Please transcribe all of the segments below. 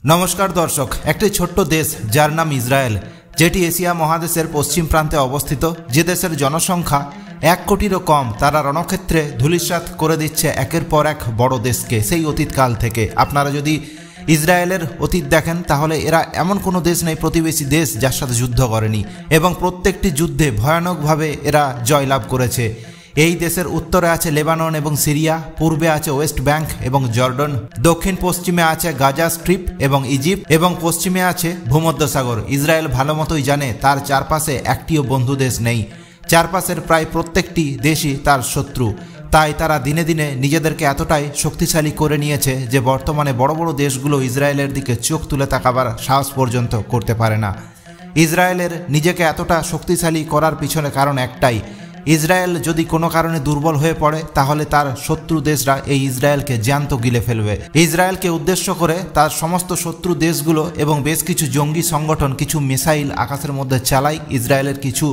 নমস্কার দর্শক, একটি ছোট্ট দেশ যার নাম ইসরায়েল, যেটি এশিয়া মহাদেশের পশ্চিম প্রান্তে অবস্থিত, যে দেশের জনসংখ্যা 1 কোটিরও কম, তারা রণক্ষেত্রে ধূলিসাৎ করে দিচ্ছে একের পর এক বড় দেশকে সেই অতীতকাল থেকে। আপনারা যদি ইসরায়েলের অতীত দেখেন তাহলে এরা এমন কোনো দেশ নেই, প্রতিবেশী দেশ, যার সাথে যুদ্ধ করেনি, এবং প্রত্যেকটি যুদ্ধে ভয়ানকভাবে এরা জয়লাভ করেছে। এই দেশের উত্তরে আছে লেবানন এবং সিরিয়া, পূর্বে আছে ওয়েস্ট ব্যাংক এবং জর্ডন, দক্ষিণ পশ্চিমে আছে গাজা স্ট্রিপ এবং ইজিপ্ট, এবং পশ্চিমে আছে ভূমধ্যসাগর। ইসরায়েল ভালো মতোই জানে তার চারপাশে একটিও বন্ধু দেশ নেই, চারপাশের প্রায় প্রত্যেকটি দেশই তার শত্রু। তাই তারা দিনে দিনে নিজেদেরকে এতটাই শক্তিশালী করে নিয়েছে যে বর্তমানে বড় বড় দেশগুলো ইসরায়েলের দিকে চোখ তুলে তাকাবার সাহস পর্যন্ত করতে পারে না। ইসরায়েলের নিজেকে এতটা শক্তিশালী করার পিছনে কারণ একটাই, ইসরায়েল যদি কোনো কারণে দুর্বল হয়ে পড়ে তাহলে তার শত্রু দেশরা এই ইসরায়েলকে জ্যান্ত গিলে ফেলবে। ইসরায়েলকে উদ্দেশ্য করে তার সমস্ত শত্রু দেশগুলো এবং বেশ কিছু জঙ্গি সংগঠন কিছু মিসাইল আকাশের মধ্যে চালায় ইসরায়েলের কিছু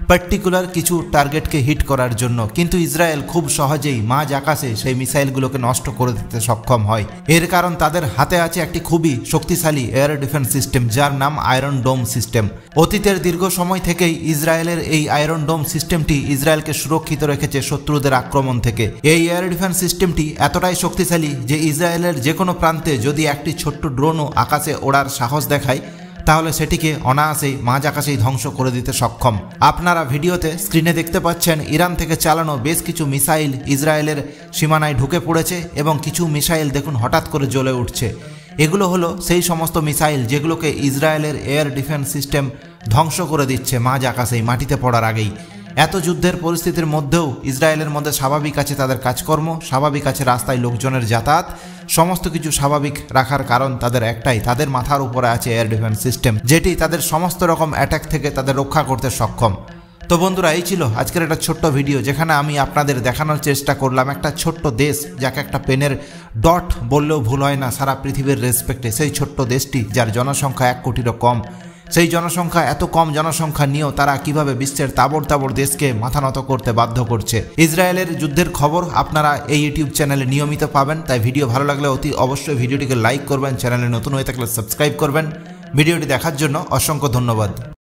পার্টিকুলার কিছু টার্গেটকে হিট করার জন্য, কিন্তু ইসরায়েল খুব সহজেই মাঝ আকাশে সেই মিসাইলগুলোকে নষ্ট করে দিতে সক্ষম হয়। এর কারণ তাদের হাতে আছে একটি খুবই শক্তিশালী এয়ার ডিফেন্স সিস্টেম, যার নাম আয়রন ডোম সিস্টেম। অতীতের দীর্ঘ সময় থেকেই ইসরায়েলের এই আয়রন ডোম সিস্টেমটি ইসরায়েলকে সুরক্ষিত রেখেছে শত্রুদের আক্রমণ থেকে। এই এয়ার ডিফেন্স সিস্টেমটি এতটাই শক্তিশালী যে ইসরায়েলের যে কোনো প্রান্তে যদি একটি ছোট্ট ড্রোনও আকাশে ওড়ার সাহস দেখায় তাহলে সেটিকে অনায়াসেই মাঝ আকাশেই ধ্বংস করে দিতে সক্ষম। আপনারা ভিডিওতে স্ক্রিনে দেখতে পাচ্ছেন ইরান থেকে চালানো বেশ কিছু মিসাইল ইসরায়েলের সীমানায় ঢুকে পড়েছে, এবং কিছু মিসাইল দেখুন হঠাৎ করে জ্বলে উঠছে। এগুলো হলো সেই সমস্ত মিসাইল যেগুলোকে ইসরায়েলের এয়ার ডিফেন্স সিস্টেম ধ্বংস করে দিচ্ছে মাঝ আকাশেই, মাটিতে পড়ার আগেই। এত যুদ্ধের পরিস্থিতির মধ্যেও ইসরায়েলের মধ্যে স্বাভাবিক আছে তাদের কাজকর্ম, স্বাভাবিক আছে রাস্তায় লোকজনের যাতায়াত, সমস্ত কিছু স্বাভাবিক রাখার কারণ তাদের একটাই, তাদের মাথার উপরে আছে এয়ার ডিফেন্স সিস্টেম, যেটি তাদের সমস্ত রকম অ্যাটাক থেকে তাদের রক্ষা করতে সক্ষম। তো বন্ধুরা, এই ছিল আজকের একটা ছোট্ট ভিডিও, যেখানে আমি আপনাদের দেখানোর চেষ্টা করলাম একটা ছোট্ট দেশ, যাকে একটা পেনের ডট বললেও ভুল হয় না সারা পৃথিবীর রেসপেক্টে, সেই ছোট্ট দেশটি যার জনসংখ্যা 1 কোটিরও কম। সেই জনসংখ্যা, এত কম জনসংখ্যা নিয়েও তারা কিভাবে বিশ্বের তাবড় তাবড় দেশকে মাথা নত করতে বাধ্য করছে। ইসরায়েলের যুদ্ধের খবর আপনারা এই ইউটিউব চ্যানেলে নিয়মিত পাবেন, তাই ভিডিও ভালো লাগলে অতি অবশ্যই ভিডিওটিকে লাইক করবেন, চ্যানেলে নতুন হয়ে থাকলে সাবস্ক্রাইব করবেন। ভিডিওটি দেখার জন্য অসংখ্য ধন্যবাদ।